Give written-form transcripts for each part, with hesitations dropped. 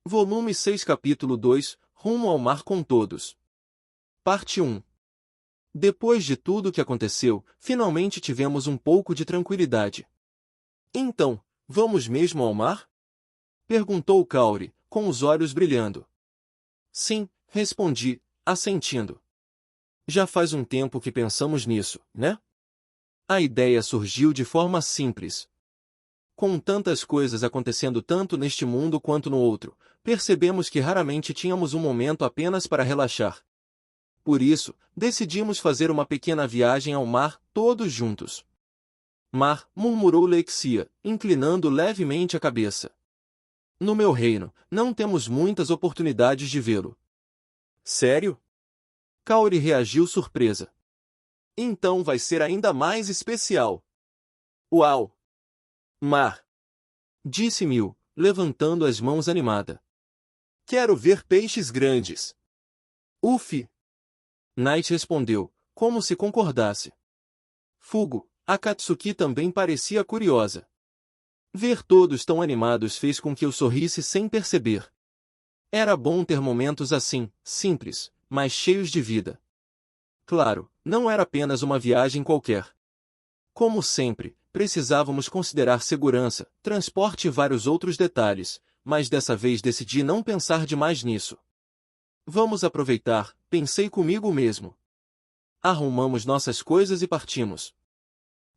Volume 6 Capítulo 2 Rumo ao mar com todos. Parte 1. Depois de tudo o que aconteceu, finalmente tivemos um pouco de tranquilidade. Então, vamos mesmo ao mar? Perguntou Kaori, com os olhos brilhando. Sim, respondi, assentindo. Já faz um tempo que pensamos nisso, né? A ideia surgiu de forma simples. Com tantas coisas acontecendo tanto neste mundo quanto no outro, percebemos que raramente tínhamos um momento apenas para relaxar. Por isso, decidimos fazer uma pequena viagem ao mar, todos juntos. Mar, murmurou Lexia, inclinando levemente a cabeça. No meu reino, não temos muitas oportunidades de vê-lo. Sério? Kaori reagiu surpresa. Então vai ser ainda mais especial. Uau! Mar! Disse Mil, levantando as mãos animada. Quero ver peixes grandes. Ufi! Night respondeu, como se concordasse. Fugo, Akatsuki também parecia curiosa. Ver todos tão animados fez com que eu sorrisse sem perceber. Era bom ter momentos assim, simples, mas cheios de vida. Claro, não era apenas uma viagem qualquer. Como sempre, precisávamos considerar segurança, transporte e vários outros detalhes, mas dessa vez decidi não pensar demais nisso. Vamos aproveitar, pensei comigo mesmo. Arrumamos nossas coisas e partimos.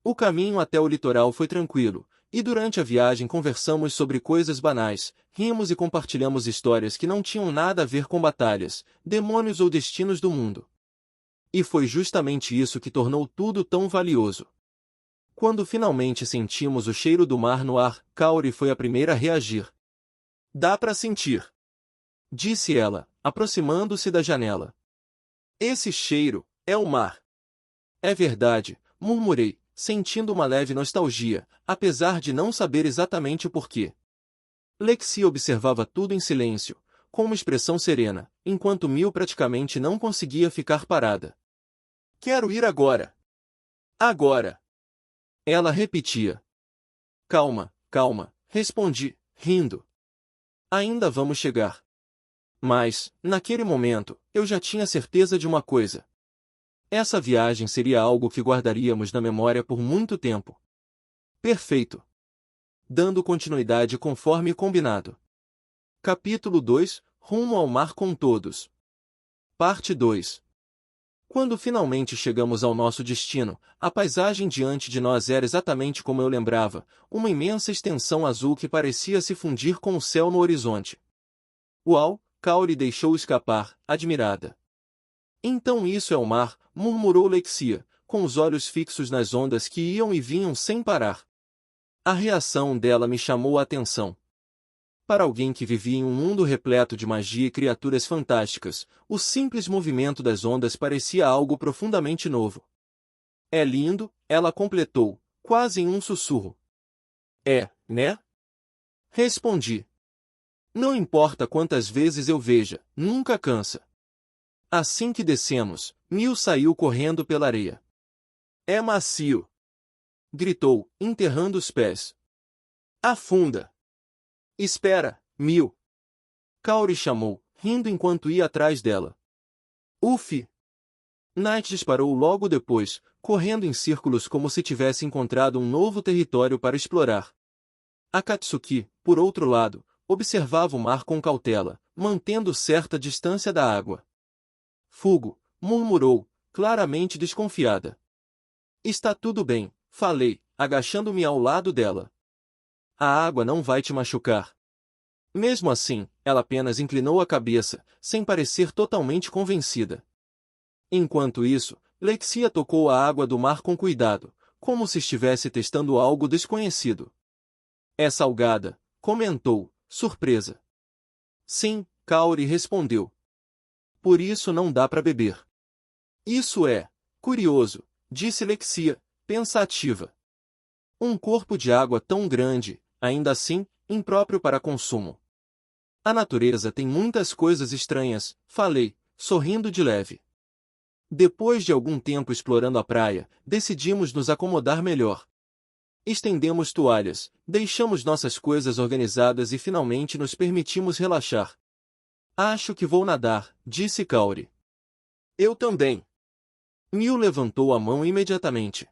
O caminho até o litoral foi tranquilo, e durante a viagem conversamos sobre coisas banais, rimos e compartilhamos histórias que não tinham nada a ver com batalhas, demônios ou destinos do mundo. E foi justamente isso que tornou tudo tão valioso. Quando finalmente sentimos o cheiro do mar no ar, Kaori foi a primeira a reagir. Dá para sentir, disse ela, aproximando-se da janela. Esse cheiro é o mar. É verdade, murmurei, sentindo uma leve nostalgia, apesar de não saber exatamente o porquê. Lexia observava tudo em silêncio, com uma expressão serena, enquanto Mil praticamente não conseguia ficar parada. Quero ir agora. Agora. Ela repetia. Calma, calma, respondi, rindo. Ainda vamos chegar. Mas, naquele momento, eu já tinha certeza de uma coisa. Essa viagem seria algo que guardaríamos na memória por muito tempo. Perfeito. Dando continuidade conforme combinado. Capítulo 2 Rumo ao mar com todos. Parte 2. Quando finalmente chegamos ao nosso destino, a paisagem diante de nós era exatamente como eu lembrava, uma imensa extensão azul que parecia se fundir com o céu no horizonte. Uau! Kaori deixou escapar, admirada. Então isso é o mar, murmurou Lexia, com os olhos fixos nas ondas que iam e vinham sem parar. A reação dela me chamou a atenção. Para alguém que vivia em um mundo repleto de magia e criaturas fantásticas, o simples movimento das ondas parecia algo profundamente novo. É lindo, ela completou, quase em um sussurro. É, né? Respondi. Não importa quantas vezes eu veja, nunca cansa. Assim que descemos, Mil saiu correndo pela areia. É macio! Gritou, enterrando os pés. Afunda! Espera, Mil! Kaori chamou, rindo enquanto ia atrás dela. Ufi! Night disparou logo depois, correndo em círculos como se tivesse encontrado um novo território para explorar. Akatsuki, por outro lado, observava o mar com cautela, mantendo certa distância da água. Fugo, murmurou, claramente desconfiada. Está tudo bem, falei, agachando-me ao lado dela. A água não vai te machucar. Mesmo assim, ela apenas inclinou a cabeça, sem parecer totalmente convencida. Enquanto isso, Lexia tocou a água do mar com cuidado, como se estivesse testando algo desconhecido. É salgada, comentou, surpresa. Sim, Kaori respondeu. Por isso não dá para beber. Isso é curioso, disse Lexia, pensativa. Um corpo de água tão grande, ainda assim, impróprio para consumo. A natureza tem muitas coisas estranhas, falei, sorrindo de leve. Depois de algum tempo explorando a praia, decidimos nos acomodar melhor. estendemos toalhas, deixamos nossas coisas organizadas e finalmente nos permitimos relaxar. Acho que vou nadar, disse Kaori. Eu também. Miu levantou a mão imediatamente.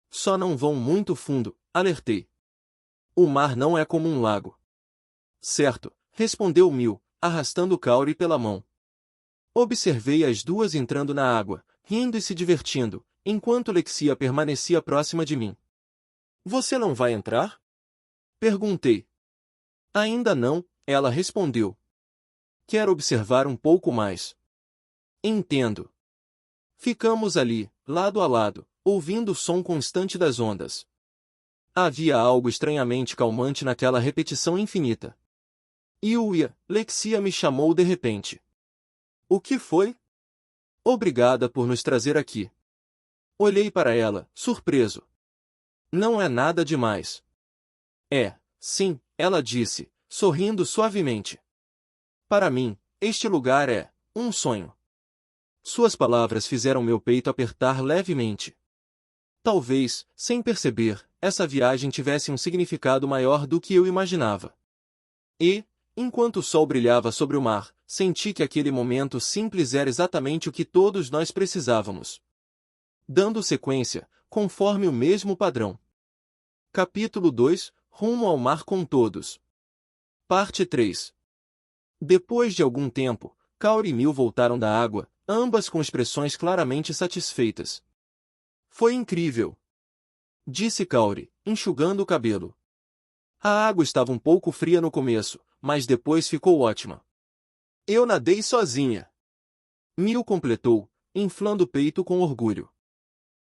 Só não vão muito fundo, alertei. O mar não é como um lago. Certo, respondeu Miu, arrastando Kaori pela mão. Observei as duas entrando na água, rindo e se divertindo, enquanto Lexia permanecia próxima de mim. Você não vai entrar? Perguntei. Ainda não, ela respondeu. Quero observar um pouco mais. Entendo. Ficamos ali, lado a lado, ouvindo o som constante das ondas. Havia algo estranhamente calmante naquela repetição infinita. Yuya, Lexia me chamou de repente. O que foi? Obrigada por nos trazer aqui. Olhei para ela, surpreso. Não é nada demais. É, sim, ela disse, sorrindo suavemente. Para mim, este lugar é um sonho. Suas palavras fizeram meu peito apertar levemente. Talvez, sem perceber, essa viagem tivesse um significado maior do que eu imaginava. E, enquanto o sol brilhava sobre o mar, senti que aquele momento simples era exatamente o que todos nós precisávamos. Dando sequência, conforme o mesmo padrão. Capítulo 2, Rumo ao mar com todos. Parte 3. Depois de algum tempo, Kaori e Miu voltaram da água, ambas com expressões claramente satisfeitas. Foi incrível, disse Kaori, enxugando o cabelo. A água estava um pouco fria no começo, mas depois ficou ótima. Eu nadei sozinha. Miu completou, inflando o peito com orgulho.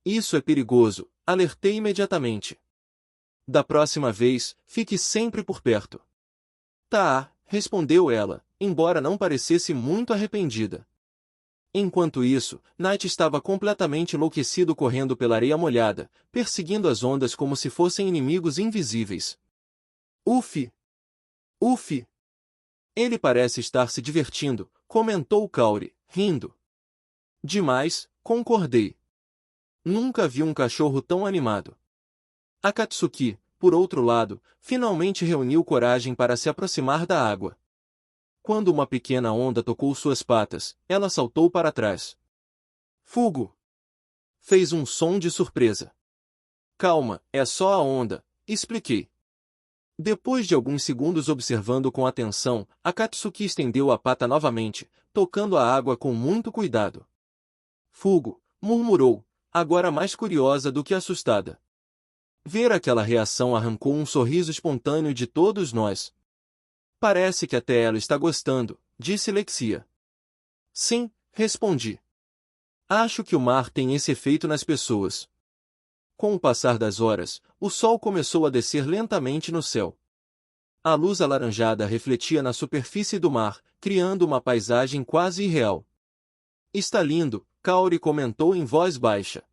Isso é perigoso, alertei imediatamente. Da próxima vez, fique sempre por perto. Tá, respondeu ela, embora não parecesse muito arrependida. Enquanto isso, Night estava completamente enlouquecido correndo pela areia molhada, perseguindo as ondas como se fossem inimigos invisíveis. Ufi! Ufi! Ele parece estar se divertindo, comentou Kaori, rindo. Demais, concordei. Nunca vi um cachorro tão animado. Akatsuki, por outro lado, finalmente reuniu coragem para se aproximar da água. Quando uma pequena onda tocou suas patas, ela saltou para trás. Fugo! Fez um som de surpresa. Calma, é só a onda, expliquei. Depois de alguns segundos observando com atenção, Akatsuki estendeu a pata novamente, tocando a água com muito cuidado. Fugo! Murmurou, agora mais curiosa do que assustada. Ver aquela reação arrancou um sorriso espontâneo de todos nós. Parece que até ela está gostando, disse Lexia. Sim, respondi. Acho que o mar tem esse efeito nas pessoas. Com o passar das horas, o sol começou a descer lentamente no céu. A luz alaranjada refletia na superfície do mar, criando uma paisagem quase irreal. Está lindo, Kaori comentou em voz baixa.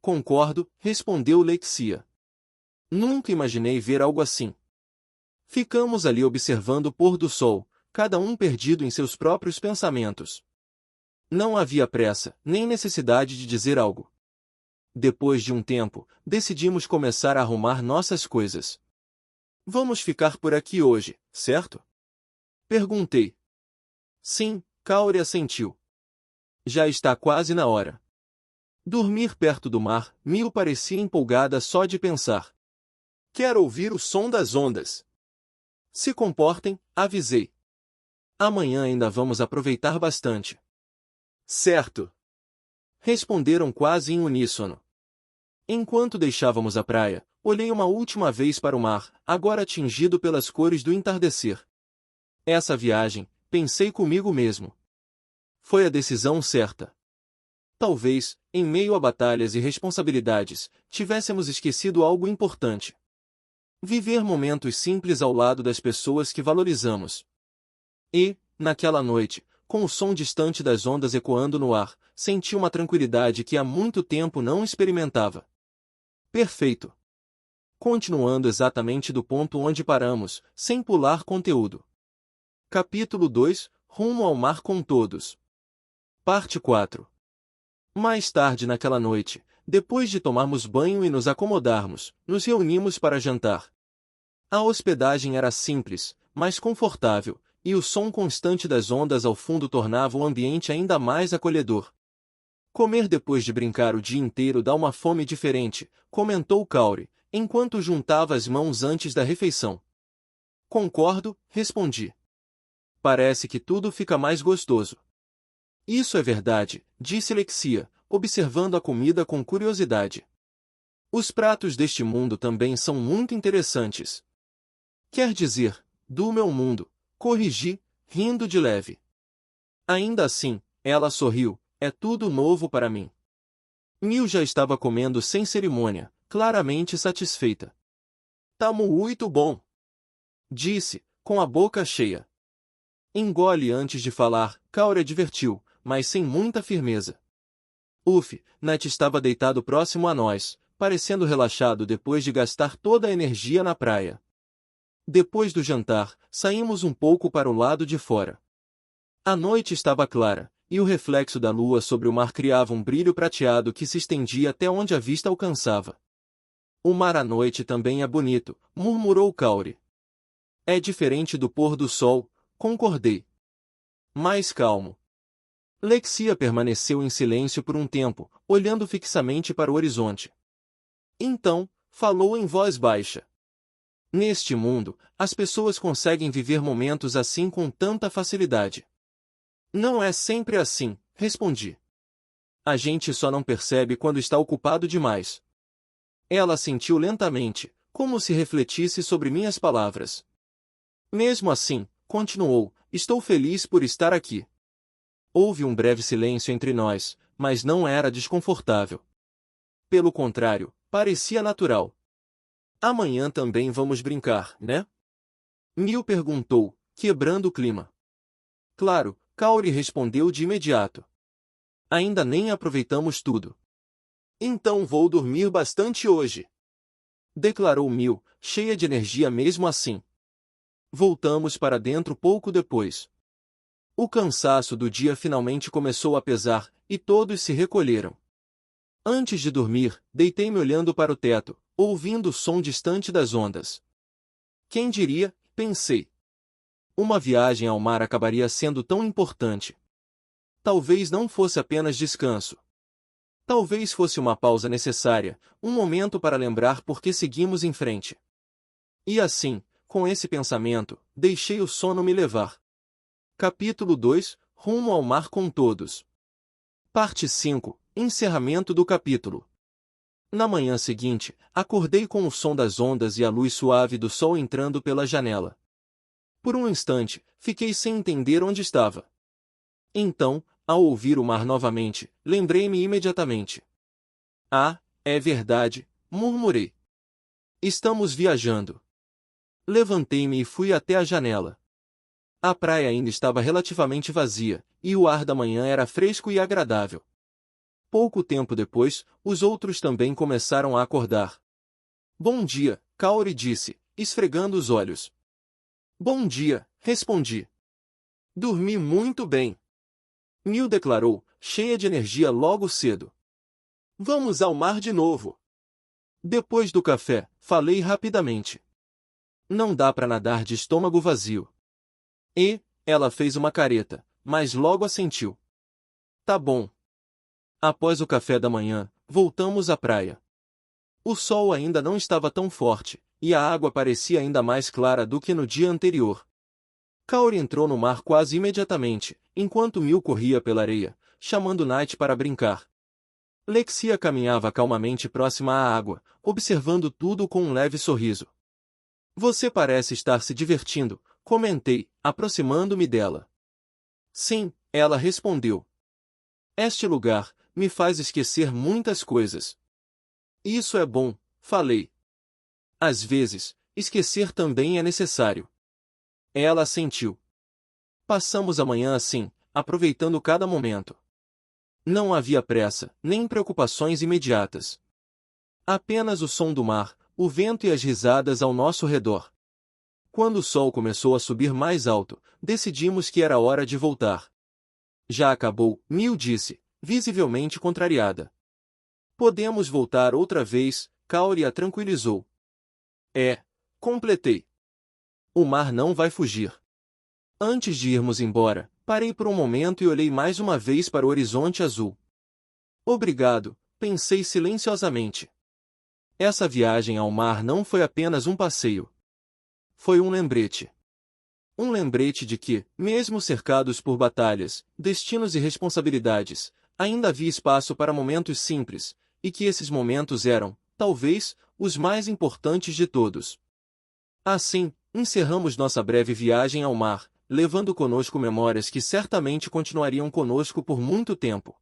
Concordo, respondeu Lexia. Nunca imaginei ver algo assim. Ficamos ali observando o pôr do sol, cada um perdido em seus próprios pensamentos. Não havia pressa, nem necessidade de dizer algo. Depois de um tempo, decidimos começar a arrumar nossas coisas. Vamos ficar por aqui hoje, certo? Perguntei. Sim, Kaori assentiu. Já está quase na hora. Dormir perto do mar, Miu parecia empolgada só de pensar. Quero ouvir o som das ondas. Se comportem, avisei. Amanhã ainda vamos aproveitar bastante. Certo. Responderam quase em uníssono. Enquanto deixávamos a praia, olhei uma última vez para o mar, agora tingido pelas cores do entardecer. Essa viagem, pensei comigo mesmo. Foi a decisão certa. Talvez, em meio a batalhas e responsabilidades, tivéssemos esquecido algo importante. Viver momentos simples ao lado das pessoas que valorizamos. E, naquela noite, com o som distante das ondas ecoando no ar, senti uma tranquilidade que há muito tempo não experimentava. Perfeito. Continuando exatamente do ponto onde paramos, sem pular conteúdo. Capítulo 2, Rumo ao mar com todos. Parte 4. Mais tarde naquela noite, depois de tomarmos banho e nos acomodarmos, nos reunimos para jantar. A hospedagem era simples, mas confortável, e o som constante das ondas ao fundo tornava o ambiente ainda mais acolhedor. Comer depois de brincar o dia inteiro dá uma fome diferente, comentou Kaori, enquanto juntava as mãos antes da refeição. Concordo, respondi. Parece que tudo fica mais gostoso. Isso é verdade, disse Lexia, observando a comida com curiosidade. Os pratos deste mundo também são muito interessantes. Quer dizer, do meu mundo, corrigi, rindo de leve. Ainda assim, ela sorriu, é tudo novo para mim. Mil já estava comendo sem cerimônia, claramente satisfeita. Tá muito bom, disse, com a boca cheia. Engole antes de falar, Kaori advertiu, mas sem muita firmeza. Net estava deitado próximo a nós, parecendo relaxado depois de gastar toda a energia na praia. Depois do jantar, saímos um pouco para o lado de fora. A noite estava clara, e o reflexo da lua sobre o mar criava um brilho prateado que se estendia até onde a vista alcançava. O mar à noite também é bonito, murmurou Kaori. É diferente do pôr do sol, concordei. Mais calmo. Lexia permaneceu em silêncio por um tempo, olhando fixamente para o horizonte. Então, falou em voz baixa. Neste mundo, as pessoas conseguem viver momentos assim com tanta facilidade. Não é sempre assim, respondi. A gente só não percebe quando está ocupado demais. Ela assentiu lentamente, como se refletisse sobre minhas palavras. Mesmo assim, continuou, estou feliz por estar aqui. Houve um breve silêncio entre nós, mas não era desconfortável. Pelo contrário, parecia natural. Amanhã também vamos brincar, né? Mil perguntou, quebrando o clima. Claro, Kaori respondeu de imediato. Ainda nem aproveitamos tudo. Então vou dormir bastante hoje, declarou Mil, cheia de energia mesmo assim. Voltamos para dentro pouco depois. O cansaço do dia finalmente começou a pesar, e todos se recolheram. Antes de dormir, deitei-me olhando para o teto, ouvindo o som distante das ondas. Quem diria, pensei. Uma viagem ao mar acabaria sendo tão importante. Talvez não fosse apenas descanso. Talvez fosse uma pausa necessária, um momento para lembrar por que seguimos em frente. E assim, com esse pensamento, deixei o sono me levar. Capítulo 2, Rumo ao mar com todos. Parte 5, Encerramento do capítulo. Na manhã seguinte, acordei com o som das ondas e a luz suave do sol entrando pela janela. Por um instante, fiquei sem entender onde estava. Então, ao ouvir o mar novamente, lembrei-me imediatamente. Ah, é verdade, murmurei. Estamos viajando. Levantei-me e fui até a janela. A praia ainda estava relativamente vazia, e o ar da manhã era fresco e agradável. Pouco tempo depois, os outros também começaram a acordar. Bom dia, Kaori disse, esfregando os olhos. Bom dia, respondi. Dormi muito bem. Mil declarou, cheia de energia logo cedo. Vamos ao mar de novo. Depois do café, falei rapidamente. Não dá para nadar de estômago vazio. E, ela fez uma careta, mas logo assentiu. Tá bom. Após o café da manhã, voltamos à praia. O sol ainda não estava tão forte, e a água parecia ainda mais clara do que no dia anterior. Kaori entrou no mar quase imediatamente, enquanto Mil corria pela areia, chamando Night para brincar. Lexia caminhava calmamente próxima à água, observando tudo com um leve sorriso. Você parece estar se divertindo, comentei, aproximando-me dela. Sim, ela respondeu. Este lugar me faz esquecer muitas coisas. Isso é bom, falei. Às vezes, esquecer também é necessário. Ela assentiu. Passamos a manhã assim, aproveitando cada momento. Não havia pressa, nem preocupações imediatas. Apenas o som do mar, o vento e as risadas ao nosso redor. Quando o sol começou a subir mais alto, decidimos que era hora de voltar. Já acabou, Mil disse, visivelmente contrariada. Podemos voltar outra vez, Kaori a tranquilizou. Completei. O mar não vai fugir. Antes de irmos embora, parei por um momento e olhei mais uma vez para o horizonte azul. Obrigado, pensei silenciosamente. Essa viagem ao mar não foi apenas um passeio. Foi um lembrete. Um lembrete de que, mesmo cercados por batalhas, destinos e responsabilidades, ainda havia espaço para momentos simples, e que esses momentos eram, talvez, os mais importantes de todos. Assim, encerramos nossa breve viagem ao mar, levando conosco memórias que certamente continuariam conosco por muito tempo.